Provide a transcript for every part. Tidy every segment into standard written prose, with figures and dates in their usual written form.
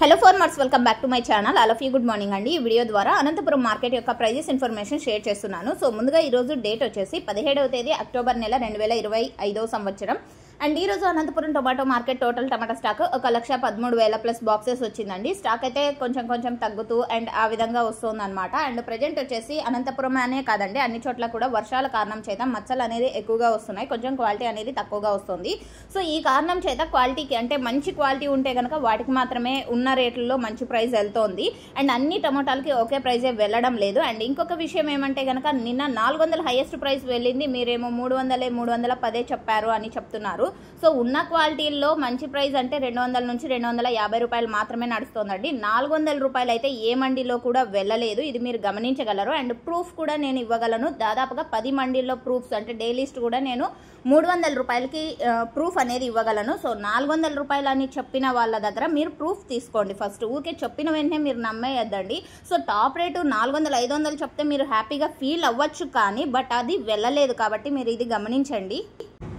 Hello farmers, welcome back to my channel. All of you good morning అండి. ఈ video ద్వారా Anantapuram market యొక్క prices information share చేస్తున్నాను. So ముందుగా ఈరోజు డేట్ వచ్చేసి 17వ తేదీ అక్టోబర్ నెల 2025 సంవత్సరం. అండ్ ఈరోజు అనంతపురం టొమాటో మార్కెట్ టోటల్ టమాటా స్టాక్ 1,13,000 ప్లస్ బాక్సెస్ వచ్చిందండి. స్టాక్ అయితే కొంచెం తగ్గుతూ అండ్ ఆ విధంగా వస్తుంది అనమాట. అండ్ ప్రజెంట్ వచ్చేసి అనంతపురం అనే కాదండి, అన్ని చోట్ల కూడా వర్షాల కారణం చేత మచ్చలు అనేది ఎక్కువగా వస్తున్నాయి, కొంచెం క్వాలిటీ అనేది తక్కువగా వస్తుంది. సో ఈ కారణం చేత క్వాలిటీకి అంటే మంచి క్వాలిటీ ఉంటే కనుక వాటికి మాత్రమే ఉన్న రేట్లలో మంచి ప్రైస్ వెళ్తోంది. అండ్ అన్ని టమోటాలకి ఒకే ప్రైజే వెళ్ళడం లేదు. అండ్ ఇంకొక విషయం ఏమంటే కనుక నిన్న 400 హైయెస్ట్ ప్రైస్ వెళ్ళింది, మీరేమో 310 చెప్పారు అని చెప్తున్నారు. సో ఉన్న క్వాలిటీల్లో మంచి ప్రైస్ అంటే 200 నుంచి 250 రూపాయలు మాత్రమే నడుస్తోందండి. 400 రూపాయలు అయితే ఏ మండీలో కూడా వెళ్ళలేదు, ఇది మీరు గమనించగలరు. అండ్ ప్రూఫ్ కూడా నేను ఇవ్వగలను. దాదాపుగా 10 మండీల్లో ప్రూఫ్స్ అంటే డే లిస్ట్ కూడా నేను 300 రూపాయలకి ప్రూఫ్ అనేది ఇవ్వగలను. సో 400 రూపాయలు అని చెప్పిన వాళ్ళ దగ్గర మీరు ప్రూఫ్ తీసుకోండి. ఫస్ట్ ఊరికే చెప్పిన వెంటనే మీరు నమ్మేయద్దండి. సో టాప్ రేటు 400, 500 చెప్తే మీరు హ్యాపీగా ఫీల్ అవ్వచ్చు, కానీ బట్ అది వెళ్ళలేదు కాబట్టి మీరు ఇది గమనించండి.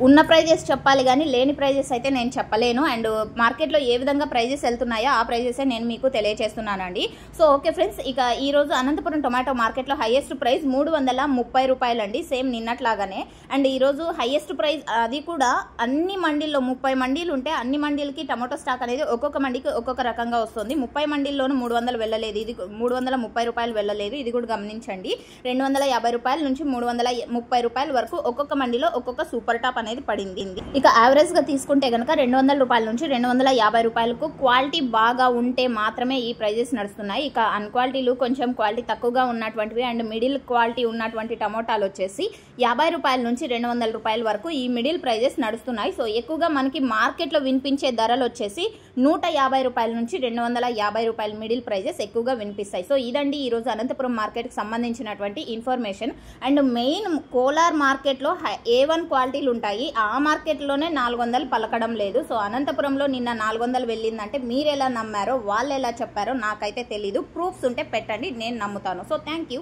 ఉన్న ప్రైజెస్ చెప్పాలి కానీ లేని ప్రైజెస్ అయితే నేను చెప్పలేను. అండ్ మార్కెట్లో ఏ విధంగా ప్రైజెస్ వెళ్తున్నాయో ఆ ప్రైజెసే నేను మీకు తెలియజేస్తున్నానండి. సో ఓకే ఫ్రెండ్స్, ఇక ఈరోజు అనంతపురం టొమాటో మార్కెట్లో హైయెస్ట్ ప్రైస్ 330 రూపాయలు అండి, సేమ్ నిన్నట్లాగానే. అండ్ ఈరోజు హైయెస్ట్ ప్రైస్ అది కూడా అన్ని మండీల్లో 30 మండీలు ఉంటే అన్ని మండీలకి టమాటో స్టాక్ అనేది ఒక్కొక్క మండీకి ఒక్కొక్క రకంగా వస్తుంది. 30 మండీల్లోనూ 300 వెళ్ళలేదు, ఇది 330 రూపాయలు వెళ్ళలేదు, ఇది కూడా గమనించండి. 250 రూపాయల నుంచి 330 రూపాయల వరకు ఒక్కొక్క మండీలో ఒక్కొక్క సూపర్ టాప్ అనేది పడింది. ఇక యావరేజ్ గా తీసుకుంటే కనుక 200 రూపాయల నుంచి 250 రూపాయలకు క్వాలిటీ బాగా ఉంటే మాత్రమే ఈ ప్రైజెస్ నడుస్తున్నాయి. ఇక అన్క్వాలిటీలు కొంచెం క్వాలిటీ తక్కువగా ఉన్నటువంటివి అండ్ మిడిల్ క్వాలిటీ ఉన్నటువంటి టమోటాలు వచ్చేసి 50 రూపాయల నుంచి 200 రూపాయల వరకు ఈ మిడిల్ ప్రైజెస్ నడుస్తున్నాయి. సో ఎక్కువగా మనకి మార్కెట్లో వినిపించే ధరలు వచ్చేసి 150 రూపాయల నుంచి 250 రూపాయల మిడిల్ ప్రైజెస్ ఎక్కువగా వినిపిస్తాయి. సో ఇదండి ఈరోజు అనంతపురం మార్కెట్కి సంబంధించినటువంటి ఇన్ఫర్మేషన్. అండ్ మెయిన్ కోలార్ మార్కెట్లో A1 క్వాలిటీలు ఉంటాయి, ఆ మార్కెట్లోనే 400 పలకడం లేదు. సో అనంతపురంలో నిన్న 400 వెళ్ళిందంటే మీరు ఎలా నమ్మారో వాళ్ళు ఎలా చెప్పారో నాకైతే తెలీదు. ప్రూఫ్స్ ఉంటే పెట్టండి, నేను నమ్ముతాను. So thank you.